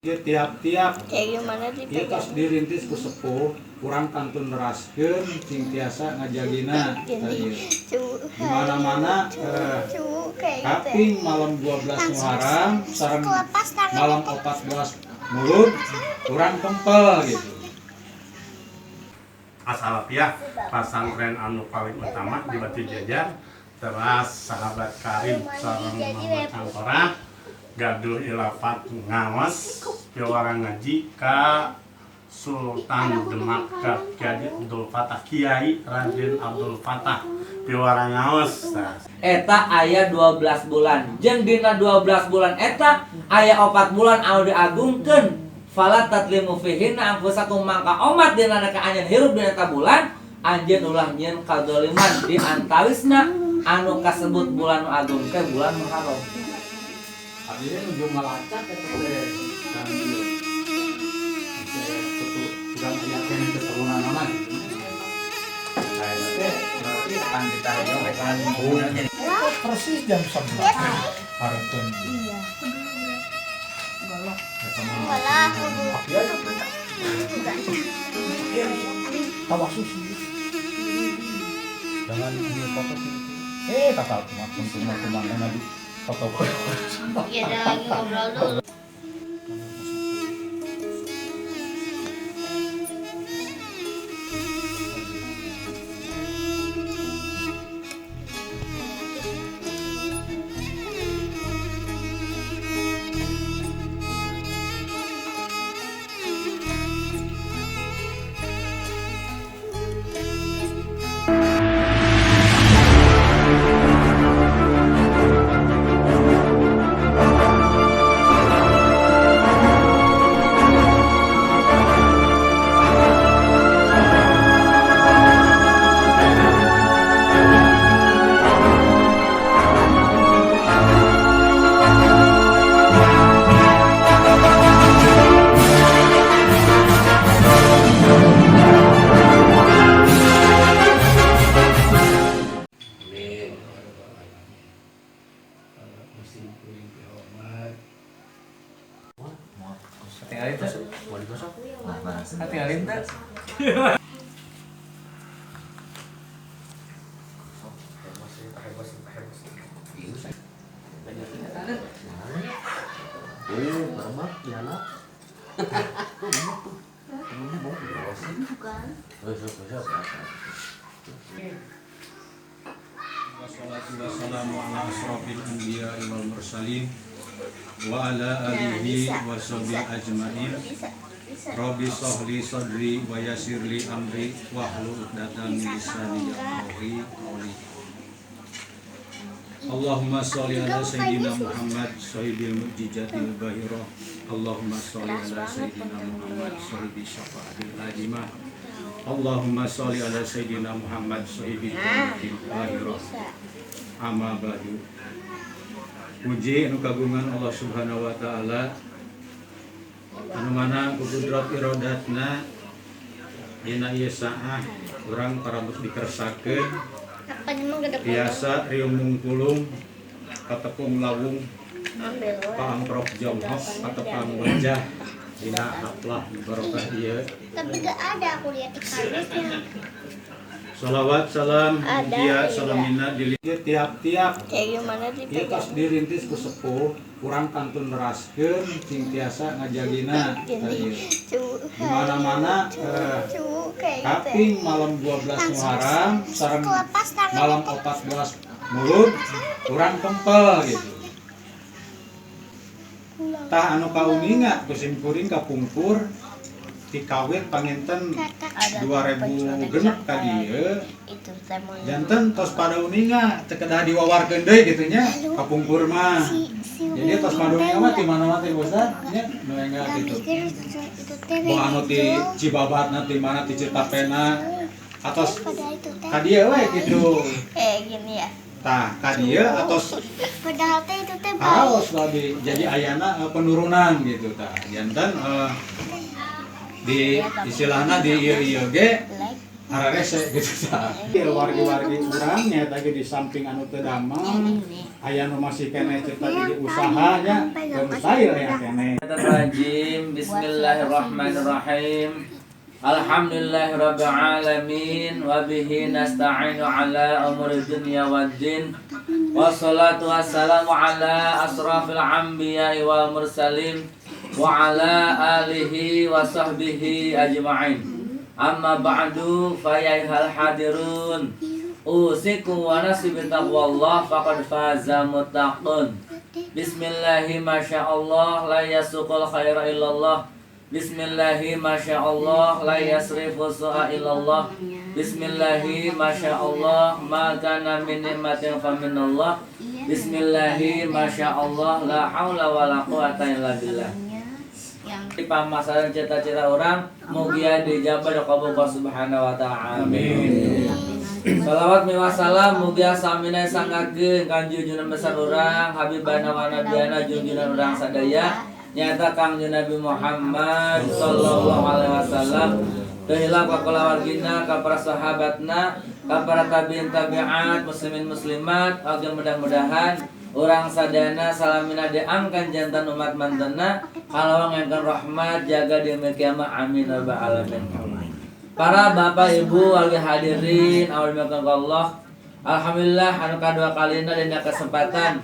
Tiap-tiap kayak gimana sih ieu tos dirintis ku sepuh urang kantun neraskeun sing tiasa ngajagina ieu di mana-mana kaping malam 12 Muharram sareng malam 14 Mulud urang kempel gitu. Asalapiah pasantren anu paling utama di Batu Jajar teras sahabat karim sareng Mama Cangkora gaduh ilafat ngawas piwarang ngaji ka Sultan Demak Kiai Abdul Fatah Kiai Raden Abdul Fatah piwarang ngawas eta aya 12 bulan jeung dina 12 bulan eta aya 4 bulan anu diagungkeun fala tatlimu fihinna anfusakum mangka omat dina ka anjeun hirup dina eta bulan anjeun ulah nyieun kadzaliman di antawisna anu kasebut bulan nu agung teh bulan Muharram. Abdi nuju ngalacak eta teh kan ieu. Urang aya keneh keturunanna gitu. Berarti akan ditahan bulannya Persis jam 11. Hareupeun. iya Tawasus. Jangan ini foto sih. Kakak teman-teman lagi foto. ya udah lagi ngobrol dulu. tinggalin tuh tinggalin tuh Wassalatu wassalamu ala asrofil anbiya wal mursalin wa ala alihi wa sahbihi ajmain. Rabbi sahli sadri wa yassirli amri wahlul 'uqdatam min lisani yafqahu qawli. Allahumma sholli ala sayyidina Muhammad sahibil mu'jizatil bahirah. Allahumma sholli ala sayyidina Muhammad sahibi syafaatil azimah. Allahumma sholli ala sayyidina Muhammad sahibil jannatil bahirah. Amma ba'du. Puji anu kagungan Allah Subhanahu wa taala anu mana ku kudrat irodatna dina ieu saah urang parabot dikersakeun biasa riung mungkulung katepung lawung paamprok jongkok katepang wajah dina haflah barokah ieu. Tapi gak ada aku lihat di kardusnya. Salawat salam mugia salamina di tiap-tiap Kayak gimana sih ieu tos dirintis ku sepuh urang kantun neraskeun sing tiasa ngajagina ieu di mana-mana kaping malam 12 Muharram sareng malam 14 Mulud urang kempel gitu. Tah anu kauninga kusim kuring kapungkur dikawin panginten 2000 genep ka dieu janten tos pada uninga teu kedah diwawarkeun deui kitu nya kapungkur mah jadi tos maduninga mah ti mana-mana teh bosan nya nu enggak kitu mau anu ti Cibabatna ti mana ti Citapena atos ka dieu we kitu gini ya. tah ka dieu atos Padahal teh itu teh haus babi jadi ayana penurunan gitu tah janten di istilahna di ieu ge ararese gitu tah. Wargi-wargi urang nya tadi di samping anu teu damang aya nu masih kene cerita di usahanya mustahil aya kene. Rajim. Bismillahirrahmanirrahim. Alhamdulillahirabbil alamin wa bihi nasta'inu ala umuri dunya waddin. Wassalatu wassalamu ala asrafil anbiya'i wal mursalin wa ala alihi wa sahbihi ajma'in. Amma ba'du fa ya ayyuhal hadirun usikum wa nafsi bi taqwallah faqad faza muttaqun. Bismillahi masyaallah la yasuqul khaira illallah. Bismillahi masyaallah la yasrifu su'a illallah. Bismillahi masyaallah ma kana min nikmatin fa minallah. Bismillahi masyaallah la haula wala quwata illa billah. Pamasaran cita-cita orang mugia dijabah Allah subhanahu wa ta'ala. Amin. Salawat miwasalam mugia samina sangakeun ka junjungan besar urang habibana wa nabiyana junjungan urang sadaya nyata Kangjeng Nabi Muhammad sallallahu alaihi wasallam. Dehilah ka kulawargina, ka para sahabatna, ka para tabi'in tabi'at, muslimin muslimat, agar mudah-mudahan urang sadana salamina diangkan jantan umat mantena kalawang engkeun rahmat jaga di kiamat amin rabbal alamin. Para bapak ibu wali hadirin auzubillahi Allah. Alhamdulillah anu kadua kalina dina kesempatan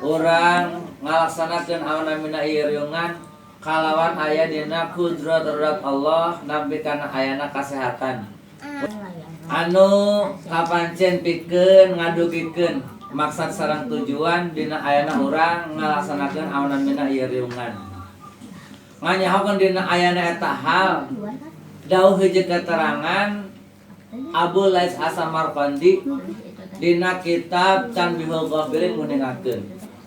urang ngalaksanakeun awanamina ieu riungan kalawan aya dina qudrat Allah nampi kana ayana kasehatan. Anu kapancen pikeun ngadugikeun maksud sareng tujuan dina ayana urang ngalaksanakeun awanamina ieu riungan. Nganyahokeun dina ayana eta hal dawuh hiji keterangan Abu Lais As-Samarqandi dina kitab Tanbihul Ghafilin nguningakeun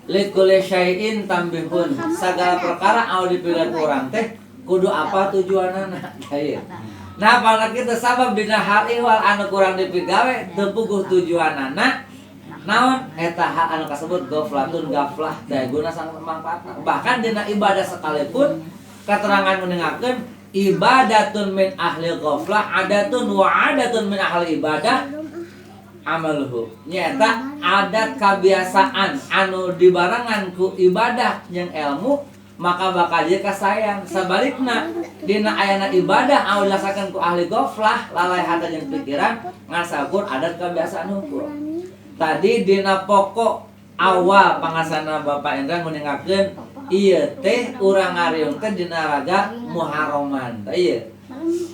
likulli syai'in tambihun sagala perkara anu dipilih urang teh kudu apa tujuanana. Nah pala kitu sabab dina hal ihwal anu kurang dipigawe teu puguh tujuanana naon eta hal anu kasebut ghaflatun ghaflah teh guna sangat manfaatna. Bahkan dina ibadah sekalipun keterangan mendengarkan ibadatun min ahli ghaflah adatun wa adatun min ahli ibadah amaluhu. Nyata adat kebiasaan anu dibarengan ku ibadah jeung ilmu maka bakal jadi kasayang. Sebalikna dina ayana ibadah anu dilaksanakeun ku ahli ghaflah lalai hata jeung pikiran ngasakur adat kebiasaan hukum. Tadi dina pokok awal pangasana Bapak Endra meninggalkan iya teh urang ngariung teh dina raga Muharraman. Iya.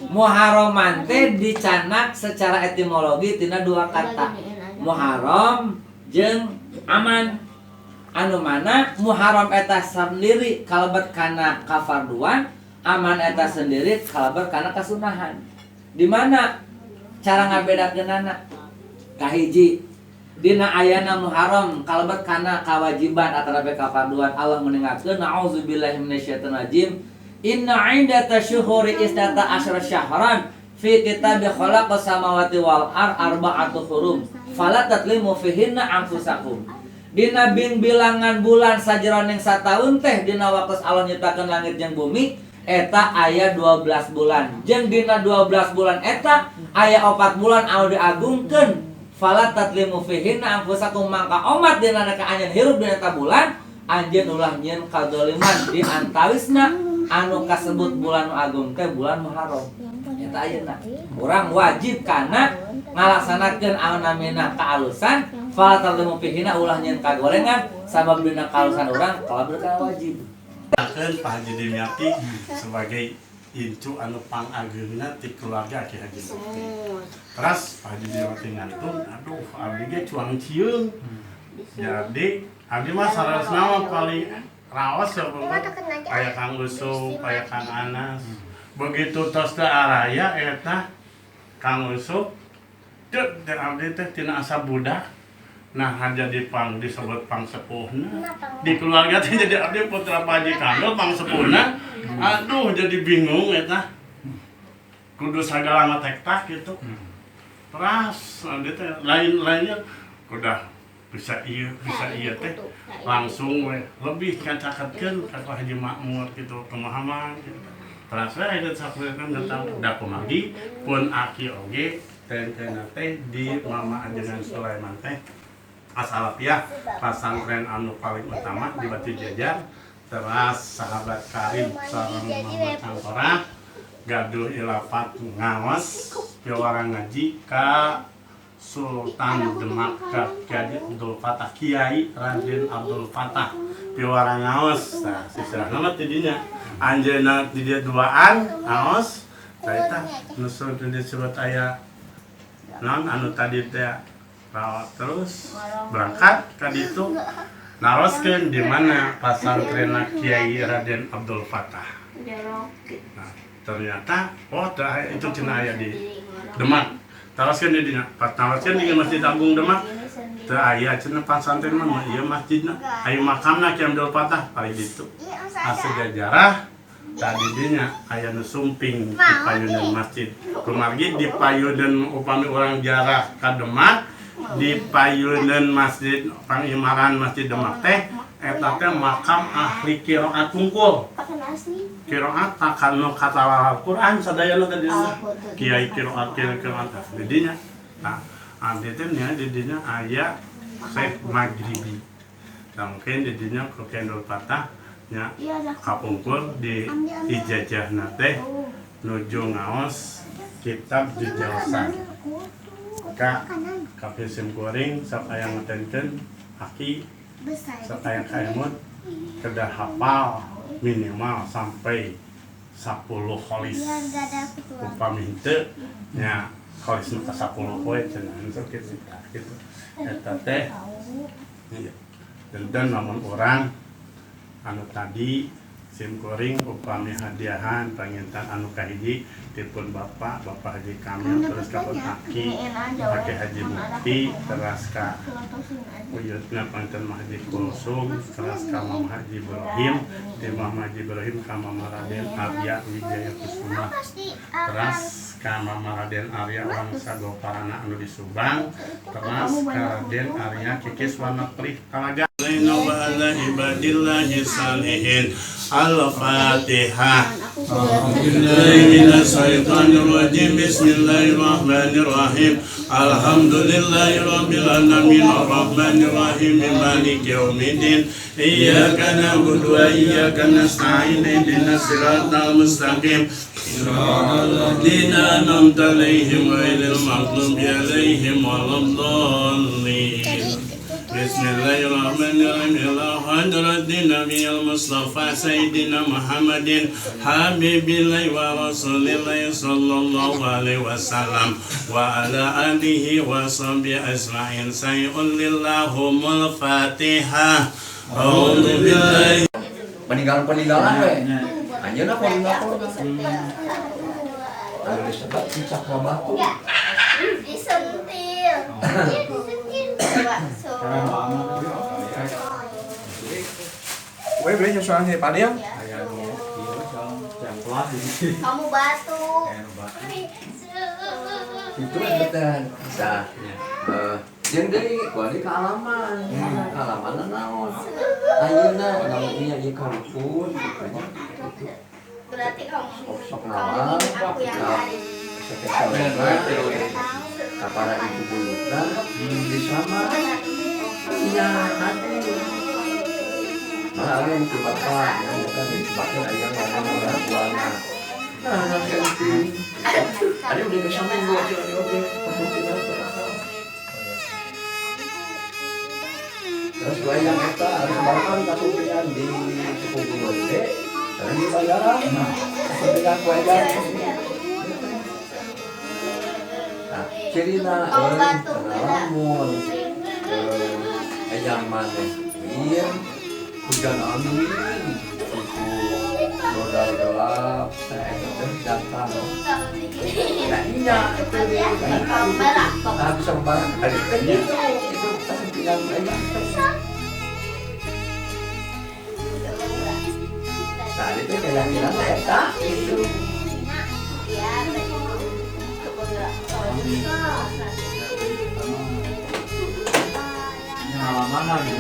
Muharraman teh dicanak secara etimologi tina dua kata. Muharram jeung aman. Anu mana Muharram eta sendiri kalebet kana kafarduan, aman eta sendiri kalebet kana kasunahan. Di mana cara ngabedakeunana? Kahiji dina ayana Muharram kalebet kana kawajiban atarabe kafarduan Allah meninggalkeun na'udzubillahi minasyaitonir rajim inna 'iddata syuhuri isnata asyara syahran fi kitabi khalaqas samawati wal arba'atu hurum fala tatlimu fihinna anfusakum. Dina bilangan bulan sajroning sataun teh dina waktu Allah nyiptakeun langit jeung bumi eta aya 12 bulan jeung dina 12 bulan eta aya 4 bulan anu diagungkeun fala tatlimu fihinna anfusakum mangka omat dina anjeun hirup dina eta bulan anjeun ulah nyieun kadzaliman di antawisna anu kasebut bulan agung teh bulan Muharram. Eta ayeuna urang wajib kana ngalaksanakeun anu namina kaalusan fala tatlimu fihinna ulah nyieun kagorengan sabab dina kaalusan urang kalebet kana wajib. Akeun Pak Haji Dimyati sebagai incu anu pangageuna ti keluarga Ki Haji Mukti. Terus Pak Haji Dimyati ngantun, aduh abdi ge cuang cieung. Jadi abdi mah sarasna mah paling raos ya aya Kang Usuk, aya Kang Anas. Begitu tos teu araya eta Kang Usuk teu abdi teh tina asa budak. Nah, jadi disebut pang sepuhna. Di keluarga teh jadi abdi putra Pak Haji Kandel pang sepuhna. Aduh jadi bingung eta. Kudu sagala mah tek-tak gitu. Terus abdi teh lain-lainnya udah bisa iya teh langsung we lebih kacakeutkeun ka Haji Makmur gitu pemahaman gitu. Terasa itu sakureun datang da kumagi pun aki oge ten-ten teh di Mama Ajengan Sulaiman teh asalapiah pasantren anu paling utama di Batu Jajar teras sahabat karib sareng Mama Cangkora gaduh ilafat ngawas piwarang ngaji ka Sultan Demak Kiai Abdul Fatah Kiai Raden Abdul Fatah piwarang ngawas. Nah sisirah nama tidinya anjeunna di dia duaan ngaos eta nusul teu disebut aya naon anu tadi teh rawat terus berangkat ka ditu naroskeun di mana pasantren Kiai Raden Abdul Fatah. Nah, ternyata itu cenah aya di Demak. Taroskeun di dinya. Pas naroskeun di Masjid Agung Demak teu aya cenah pasantren mah ieu masjidna. Aya makamna Kiai Abdul Fatah paling ditu. Sejarah tadi dinya aya nu sumping di payunan masjid. Kumargi di payunan upami orang jarah ka Demak di payunan masjid pangimaran Masjid Demak teh eta teh makam ahli qiraat tungkul. Qiraat takanu kata Al-Qur'an sadayana tadi kiai qiraat di dinya. Nah, abdi teh nya di dinya aya Syekh Maghribi. Mungkin di dinya ku Kiai Abdul Fatah nya kapungkur di ijazahna teh nuju ngaos kitab Jujausan ka kapisim kuring sapaya ngatenkeun aki sapaya kaemut kedah hafal minimal sampai 10 kholis upami henteu nya kholis nu ka 10 poe cenah sok kitu eta teh dan namun orang anu tadi sim kuring upami hadiahan pangintan anu kahiji dipun Bapak Haji Kamil terus ka Aki Haji Mukti terus ka uyutna pangintan Haji Kulsum terus ka Mama Haji Ibrahim di Mama Haji Ibrahim ka Mama Raden Arya Wijaya Kusuma terus ka Mama Raden Arya Wangsa Goparana anu di Subang terus ka Raden Arya Kikis Warna Perih Talaga ala ibadillahi salihin. Al-Fatihah. Minasyaitonirrajim. Bismillahirrahmanirrahim. Alhamdulillahirabbil alamin arrahmanirrahim maliki yaumiddin. Iyyaka na'budu wa iyyaka nasta'in. Ihdinas siratal mustaqim. Shiratal ladzina an'amta 'alaihim ghairil maghdubi 'alaihim waladdallin. Bismillahirrahmanirrahim. Ila hadratin Nabiyil Mustafa Sayyidina Muhammadin Habibillahi wa Rasulillahi sallallahu alaihi wasallam wa ala alihi wa sahbihi ajma'in. Sayyidillahumul Fatihah. A'udzu billahi peninggalan we. Anjeunna peninggalan. Anu disebut cicak batu. Disentil. Weh beli sesuatu nih Pak Diam. Kamu batu. Itu betul. Nah, jeung deui kuali ka halaman. Halamanna naon? Ayeuna namun ieu ieu karupun. Berarti kamu Sok kamu naon? ingin aku yang hari. Kapara ibu bulutan di sama iya hati malah itu bapak bukan dipakai ayam orang tuanya nah penting ada udah ke samping gua aja oke terus gua yang kita harus bahkan kasupian di suku gunung gede dan dibayaran kasupian gua aja cerita lamun ayam maneh iya hujan angin suku modal gelap datang nah iya itu bisa barang ada itu kesempilan ayam nah itu keyakinan eta itu Halaman lagi.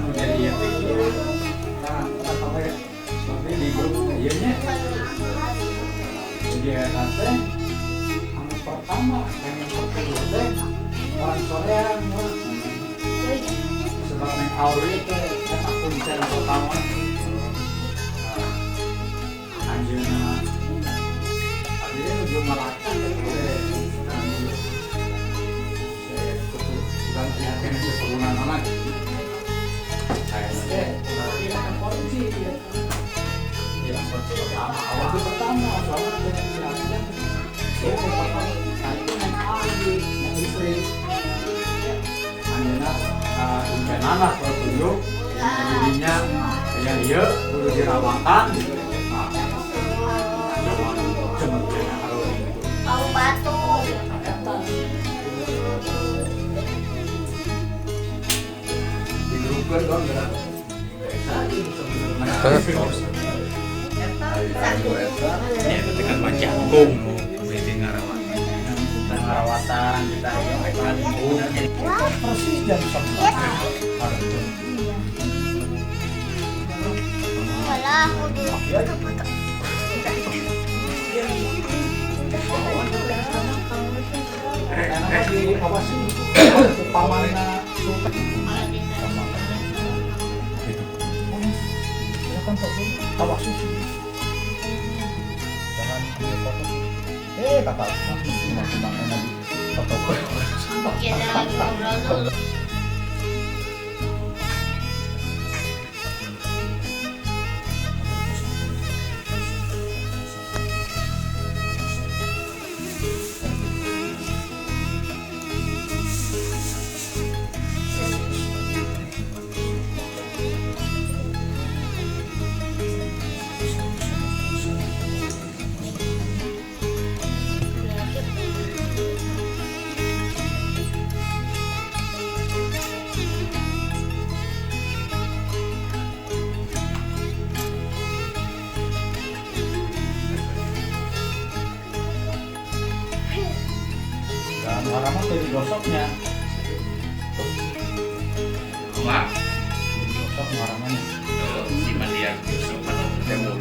anu jadi ya. Nah, apa ya? Tapi di grup ieu nya. Jadi nanti anu pertama yang kedua teh orang sorean mah. Sebab neng Auri teh eta kuncen pertama. Anjeunna akhirnya belum melacak teh. Bukan penyakit keturunan anak. Kayaknya berarti akan polisi dia. Ya, pertama awal itu pertama soalnya dengan bilangnya dia pertama itu yang ahli yang istri. Anjana incenana pertunjuk jadinya kayak dia kudu dirawatan. Nah, zaman harus Kamu batu. Digrupkeun dong gerak. ini ketika macangkung berarti ngarawatan kita yang ekran persis jam 11 Malah aku dulu. karena di awasi pamannya suka ya kan tawas susu jangan foto kata nanti foto Ya lagi ngobrol. dan harapan dari gosoknya gosok harapannya di mana dia ketemu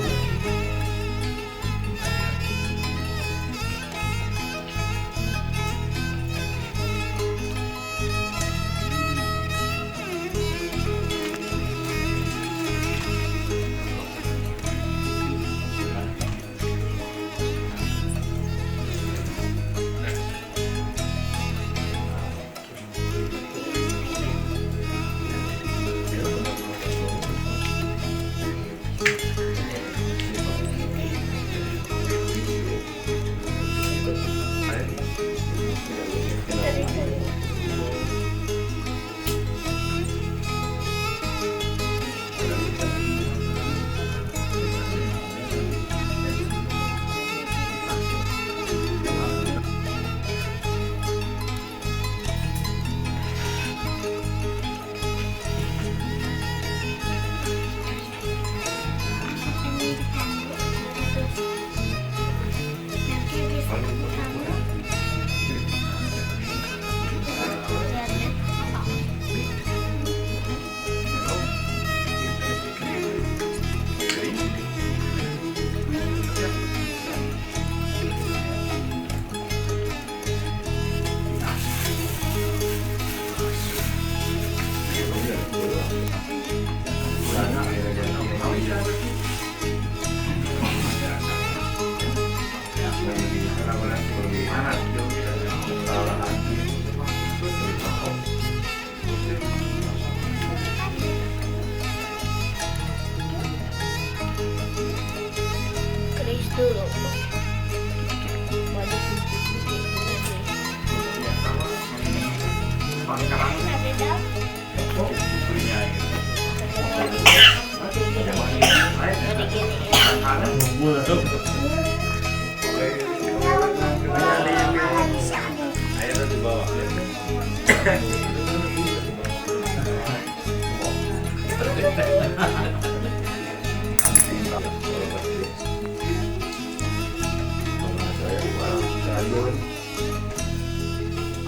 Keris dulu.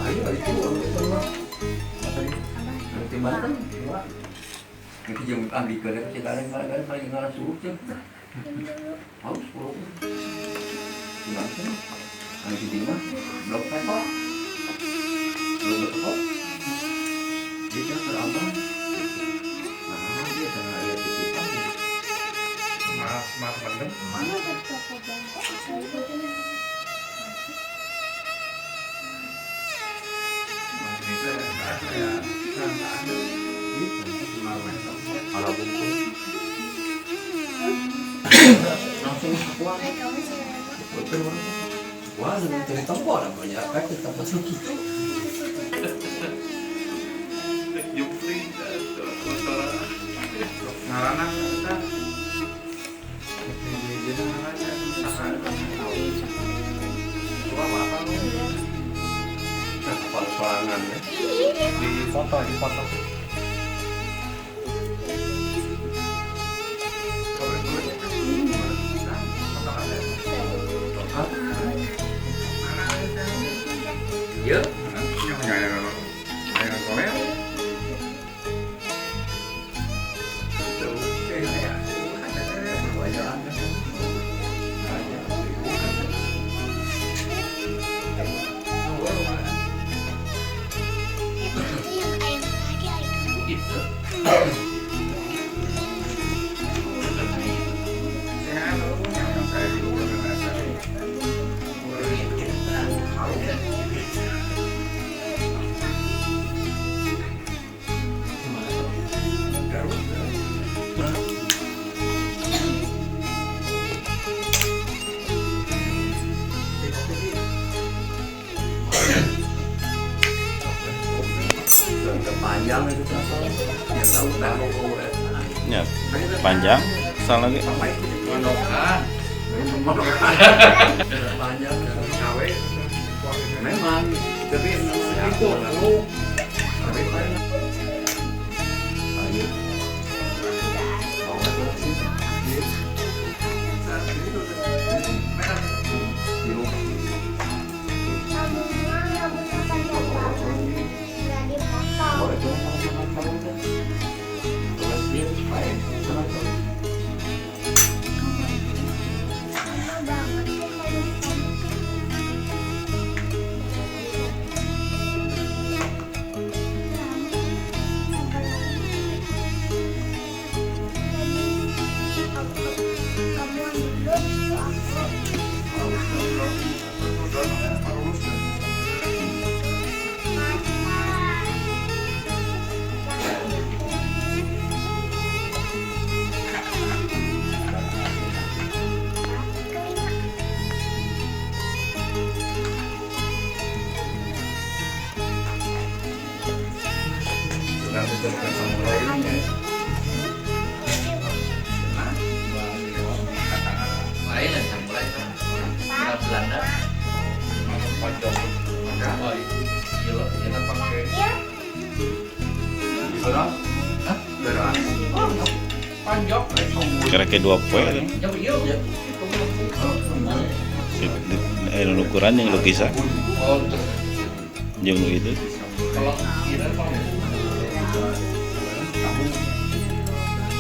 Ayo itu semua. Nanti Banten, Nanti jam ambil ke dia masih kadang lagi ngalah suruh jam. Haus pulau. Langsung. Lagi di rumah. Blok petok. Blok petok. Dia kan terabang. Nah dia tengah ayat titipan. Mas bener. Mana ada toko banget? Kalau bungkus. Langsung kuat. Betul. Wah, dengan cari tempat namanya. Efek tempat segitu. Ngarana kita. Kapal serangan ya. Di foto. Ya. Panjang itu yang tahu Ya, panjang. Salah lagi. panjang memang tapi itu tapi Lain yang samurai kan. Kita Belanda. Pojok. Oh, iya, kita pakai. Hah? Pojok. Kira ke 2 poin. Ya, iya. Ukuran yang lukisan. Oh, Yang itu. kalau kira kalau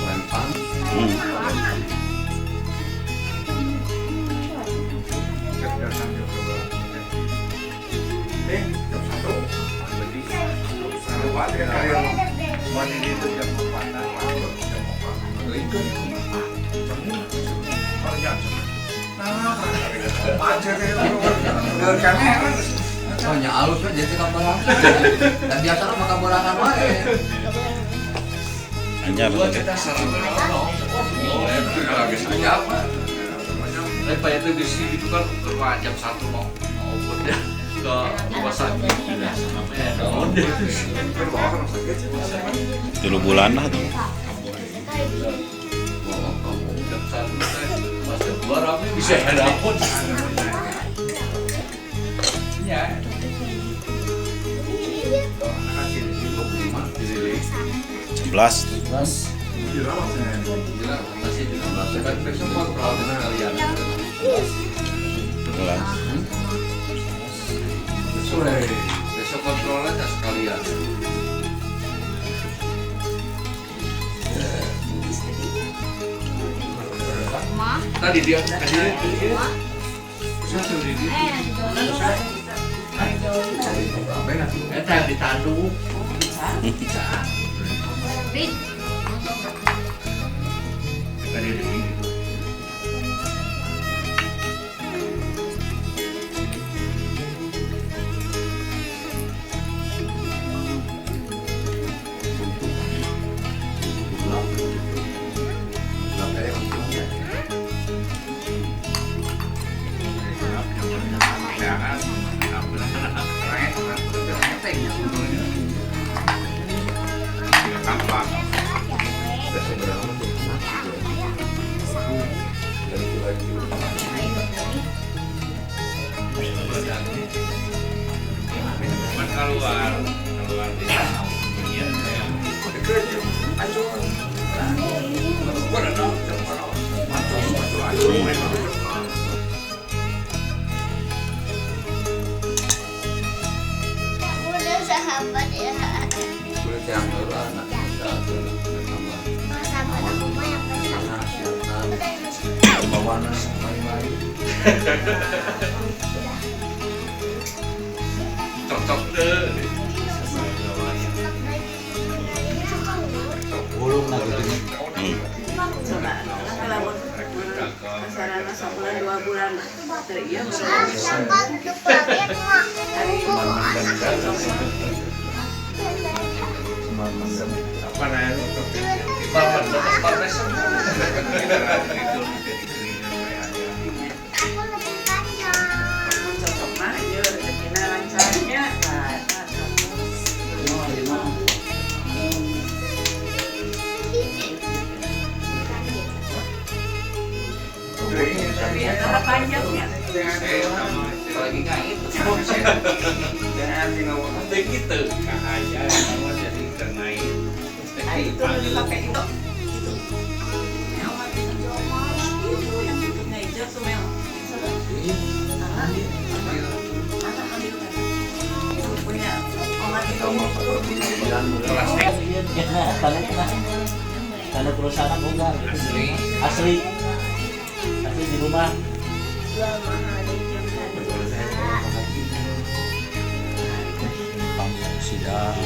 lempang soalnya halus aja sih kabar dan biasa mah kaburahan wae Anyar. Pak itu di sini itu kan berapa jam 1 mau dia ke rumah sakit. 3 bulan lah tuh. Jam 1 pas keluar apa bisa dapet. Ya. 11. Masih di rumah sakit besok kontrol kalian. 11. Besok kontrolnya sekalian. Tadi dia satu di eta ditanduk. Tadi di keluar di sana. Udah sahabat ya. Kulit yang dulu anak Sahabat rumah yang bawana main-main. Cocok deh. Ulung na gitu. Coba, kalau sarana sebulan 2 bulan iya sahabat untuk pelatihan mah. Apa namanya? Aku lebih panjang. cocok mah ya rezekinya lancarnya tapi antara panjangnya Lagi kain. Gitu. Aja semua jadi ternaik. itu dipakai itu itu yang bentuknya hijau tuh Mel anak ambil kan punya omat itu Karena perusahaan enggak asli di rumah. Jual mahal di jam Sidang.